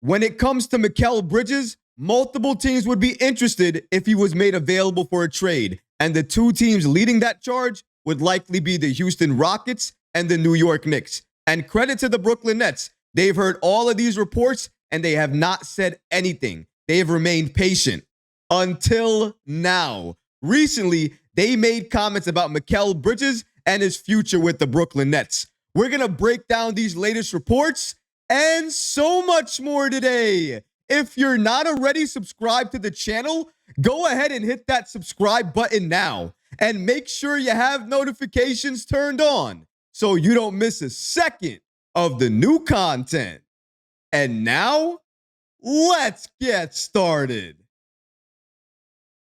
When it comes to Mikal Bridges, multiple teams would be interested if he was made available for a trade, and the two teams leading that charge would likely be the Houston Rockets and the New York Knicks. And credit to the Brooklyn Nets. They've heard all of these reports and they have not said anything. They have remained patient until now. Recently, they made comments about Mikal Bridges and his future with the Brooklyn Nets. We're going to break down these latest reports and so much more today. If you're not already subscribed to the channel, go ahead and hit that subscribe button now. And make sure you have notifications turned on so you don't miss a second of the new content. And now, let's get started.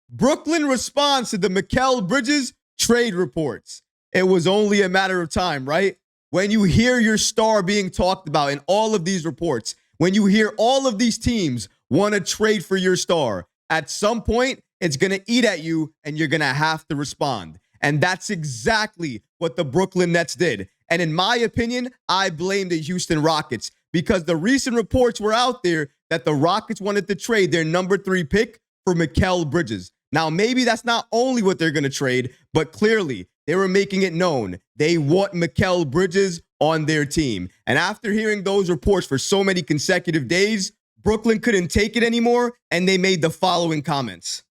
Brooklyn responds to the Mikal Bridges trade reports. It was only a matter of time, right? When you hear your star being talked about in all of these reports, when you hear all of these teams want to trade for your star, at some point, it's going to eat at you and you're going to have to respond. And that's exactly what the Brooklyn Nets did. And in my opinion, I blame the Houston Rockets because the recent reports were out there that the Rockets wanted to trade their number 3 pick for Mikal Bridges. Now, maybe that's not only what they're going to trade, but clearly they were making it known they want Mikal Bridges on their team. And after hearing those reports for so many consecutive days, Brooklyn couldn't take it anymore, and they made the following comments.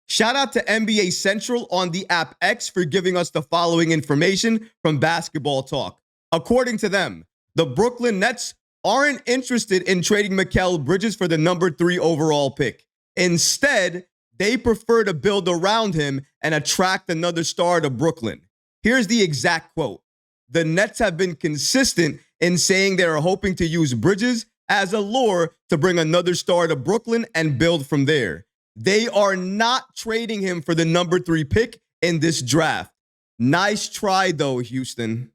Shout out to NBA Central on the app X for giving us the following information from Basketball Talk. According to them, the Brooklyn Nets aren't interested in trading Mikal Bridges for the number 3 overall pick. Instead, they prefer to build around him and attract another star to Brooklyn. Here's the exact quote. The Nets have been consistent in saying they are hoping to use Bridges as a lure to bring another star to Brooklyn and build from there. They are not trading him for the number 3 pick in this draft. Nice try, though, Houston.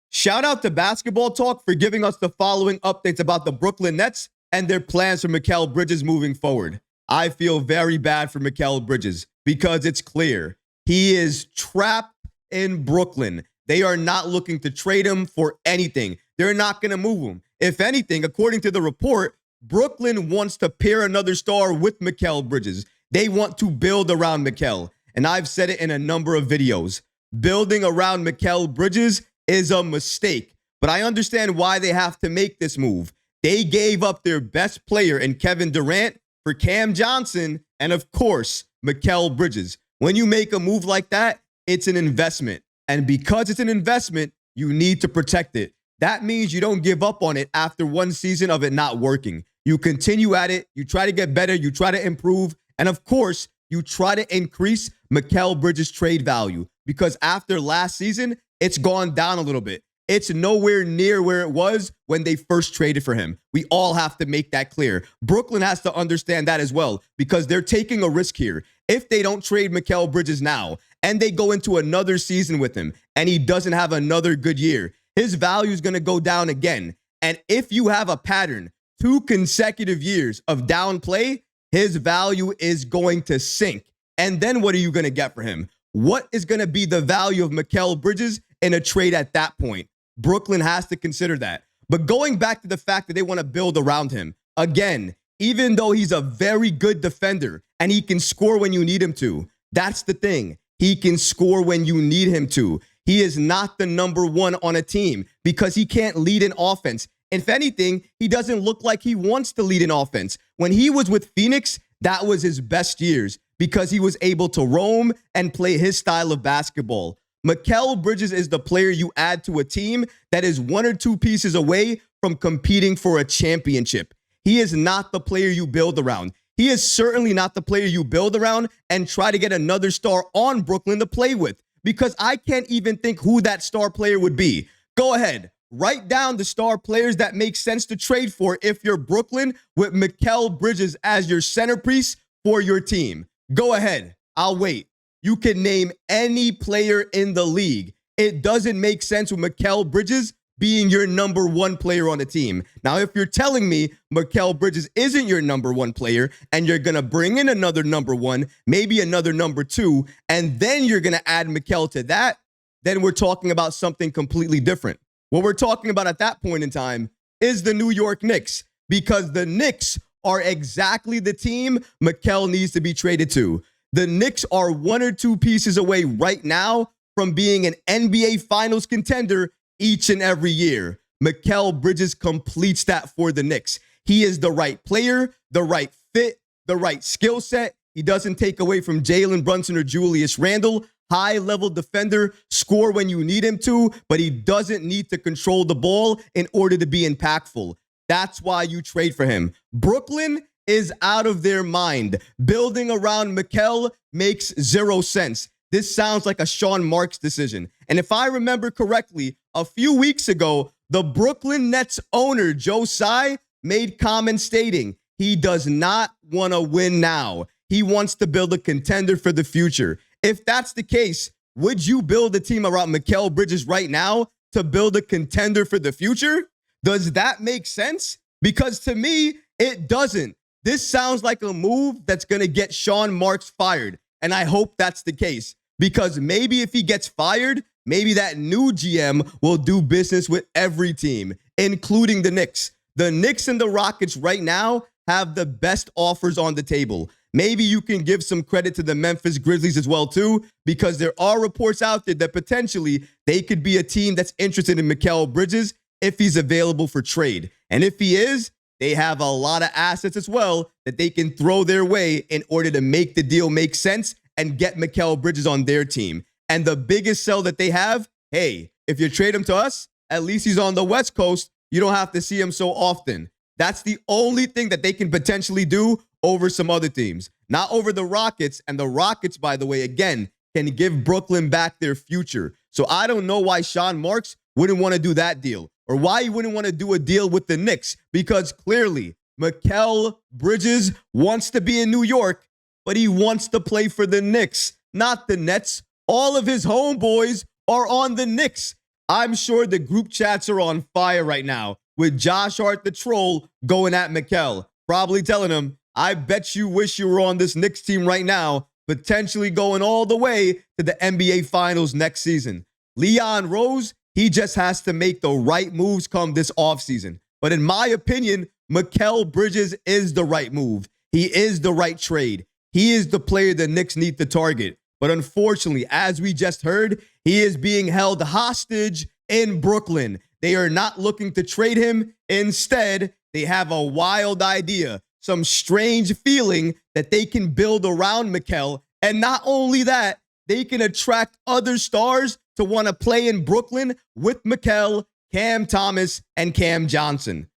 Shout out to Basketball Talk for giving us the following updates about the Brooklyn Nets and their plans for Mikal Bridges moving forward. I feel very bad for Mikal Bridges because it's clear he is trapped in Brooklyn. They are not looking to trade him for anything. They're not going to move him. If anything, according to the report, Brooklyn wants to pair another star with Mikal Bridges. They want to build around Mikal. And I've said it in a number of videos. Building around Mikal Bridges is a mistake. But I understand why they have to make this move. They gave up their best player in Kevin Durant for Cam Johnson and, of course, Mikal Bridges. When you make a move like that, it's an investment. And because it's an investment, you need to protect it. That means you don't give up on it after one season of it not working. You continue at it, you try to get better, you try to improve, and of course, you try to increase Mikal Bridges' trade value because after last season, it's gone down a little bit. It's nowhere near where it was when they first traded for him. We all have to make that clear. Brooklyn has to understand that as well because they're taking a risk here. If they don't trade Mikal Bridges now and they go into another season with him and he doesn't have another good year, his value is going to go down again. And if you have a pattern, 2 consecutive years of down play, his value is going to sink. And then what are you going to get for him? What is going to be the value of Mikal Bridges in a trade at that point? Brooklyn has to consider that. But going back to the fact that they want to build around him, again, even though he's a very good defender and he can score when you need him to, that's the thing. He can score when you need him to. He is not the number 1 on a team because he can't lead an offense. If anything, he doesn't look like he wants to lead an offense. When he was with Phoenix, that was his best years because he was able to roam and play his style of basketball. Mikal Bridges is the player you add to a team that is 1 or 2 pieces away from competing for a championship. He is not the player you build around. He is certainly not the player you build around and try to get another star on Brooklyn to play with because I can't even think who that star player would be. Go ahead. Write down the star players that make sense to trade for if you're Brooklyn with Mikal Bridges as your centerpiece for your team. Go ahead. I'll wait. You can name any player in the league. It doesn't make sense with Mikal Bridges being your number 1 player on the team. Now, if you're telling me Mikal Bridges isn't your number 1 player and you're going to bring in another number 1, maybe another number 2, and then you're going to add Mikal to that, then we're talking about something completely different. What we're talking about at that point in time is the New York Knicks because the Knicks are exactly the team Mikal needs to be traded to. The Knicks are one or two pieces away right now from being an NBA Finals contender each and every year. Mikal Bridges completes that for the Knicks. He is the right player, the right fit, the right skill set. He doesn't take away from Jalen Brunson or Julius Randle. High-level defender, score when you need him to, but he doesn't need to control the ball in order to be impactful. That's why you trade for him. Brooklyn is out of their mind. Building around Mikal makes zero sense. This sounds like a Sean Marks decision. And if I remember correctly, a few weeks ago, the Brooklyn Nets owner, Joe Tsai, made comments stating he does not want to win now. He wants to build a contender for the future. If that's the case, would you build a team around Mikal Bridges right now to build a contender for the future? Does that make sense? Because to me, it doesn't. This sounds like a move that's going to get Sean Marks fired. And I hope that's the case. Because maybe if he gets fired, maybe that new GM will do business with every team, including the Knicks. The Knicks and the Rockets right now have the best offers on the table. Maybe you can give some credit to the Memphis Grizzlies as well, too, because there are reports out there that potentially they could be a team that's interested in Mikal Bridges if he's available for trade. And if he is, they have a lot of assets as well that they can throw their way in order to make the deal make sense and get Mikal Bridges on their team. And the biggest sell that they have, hey, if you trade him to us, at least he's on the West Coast. You don't have to see him so often. That's the only thing that they can potentially do over some other teams, not over the Rockets. And the Rockets, by the way, again, can give Brooklyn back their future. So I don't know why Sean Marks wouldn't want to do that deal or why he wouldn't want to do a deal with the Knicks, because clearly Mikal Bridges wants to be in New York, but he wants to play for the Knicks, not the Nets. All of his homeboys are on the Knicks. I'm sure the group chats are on fire right now with Josh Hart, the troll, going at Mikal, probably telling him, I bet you wish you were on this Knicks team right now, potentially going all the way to the NBA Finals next season. Leon Rose, he just has to make the right moves come this offseason. But in my opinion, Mikal Bridges is the right move. He is the right trade. He is the player the Knicks need to target. But unfortunately, as we just heard, he is being held hostage in Brooklyn. They are not looking to trade him. Instead, they have a wild idea, some strange feeling that they can build around Mikal. And not only that, they can attract other stars to want to play in Brooklyn with Mikal, Cam Thomas, and Cam Johnson.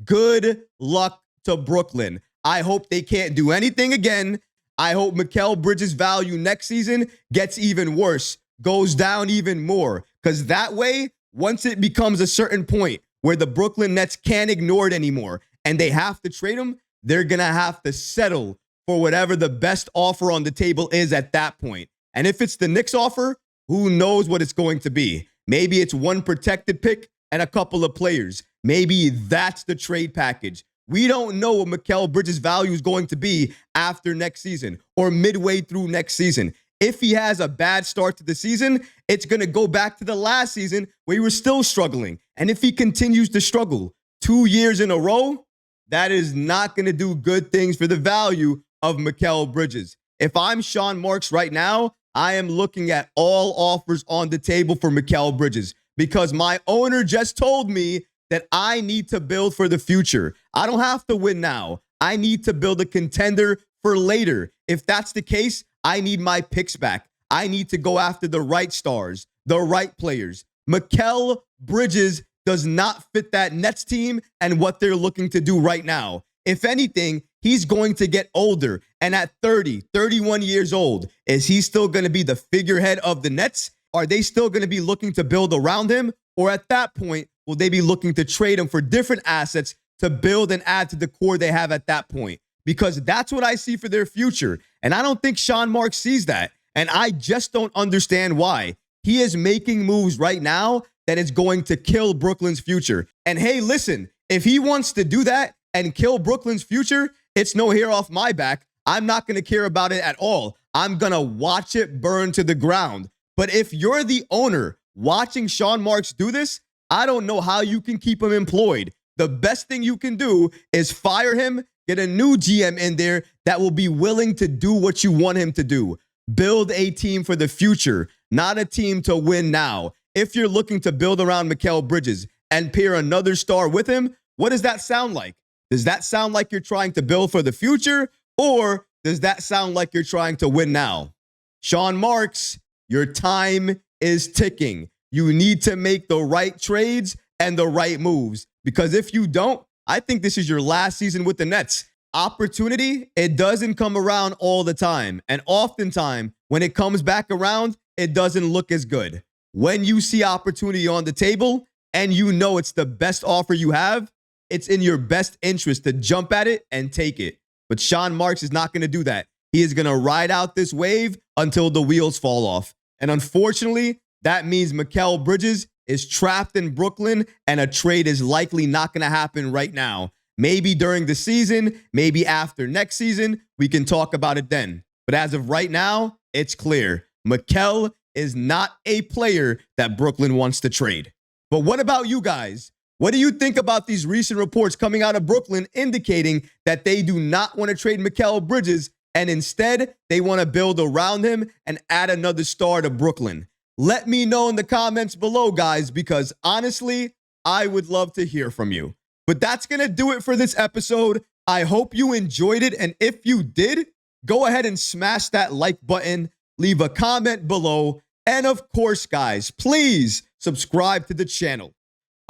Good luck to Brooklyn. I hope they can't do anything again. I hope Mikal Bridges' value next season gets even worse, goes down even more. Because that way, once it becomes a certain point where the Brooklyn Nets can't ignore it anymore and they have to trade him, they're going to have to settle for whatever the best offer on the table is at that point. And if it's the Knicks offer, who knows what it's going to be? Maybe it's one protected pick and a couple of players. Maybe that's the trade package. We don't know what Mikal Bridges' value is going to be after next season or midway through next season. If he has a bad start to the season, it's going to go back to the last season where he was still struggling. And if he continues to struggle 2 years in a row, that is not going to do good things for the value of Mikal Bridges. If I'm Sean Marks right now, I am looking at all offers on the table for Mikal Bridges because my owner just told me that I need to build for the future. I don't have to win now. I need to build a contender for later. If that's the case, I need my picks back. I need to go after the right stars, the right players. Mikal Bridges does not fit that Nets team and what they're looking to do right now. If anything, he's going to get older. And at 30, 31 years old, is he still going to be the figurehead of the Nets? Are they still going to be looking to build around him? Or at that point, will they be looking to trade him for different assets to build and add to the core they have at that point? Because that's what I see for their future. And I don't think Sean Marks sees that. And I just don't understand why. He is making moves right now that is going to kill Brooklyn's future. And hey, listen, if he wants to do that and kill Brooklyn's future, it's no hair off my back. I'm not going to care about it at all. I'm going to watch it burn to the ground. But if you're the owner watching Sean Marks do this, I don't know how you can keep him employed the best thing you can do is fire him, get a new GM in there that will be willing to do what you want him to do. Build a team for the future, not a team to win now. If you're looking to build around Mikal Bridges and pair another star with him, what does that sound like? Does that sound like you're trying to build for the future, or does that sound like you're trying to win now? Sean Marks, your time is ticking. You need to make the right trades and the right moves, because if you don't, I think this is your last season with the Nets. Opportunity, it doesn't come around all the time. And oftentimes, when it comes back around, it doesn't look as good. When you see opportunity on the table and you know it's the best offer you have, it's in your best interest to jump at it and take it. But Sean Marks is not going to do that. He is going to ride out this wave until the wheels fall off. And unfortunately, that means Mikal Bridges is trapped in Brooklyn, and a trade is likely not going to happen right now. Maybe during the season, maybe after next season, we can talk about it then. But as of right now, it's clear. Mikal is not a player that Brooklyn wants to trade. But what about you guys? What do you think about these recent reports coming out of Brooklyn indicating that they do not want to trade Mikal Bridges, and instead they want to build around him and add another star to Brooklyn? Let me know in the comments below, guys, because honestly, I would love to hear from you. But that's going to do it for this episode. I hope you enjoyed it. And if you did, go ahead and smash that like button, leave a comment below. And of course, guys, please subscribe to the channel.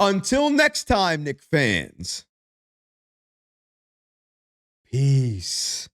Until next time, Knicks fans. Peace.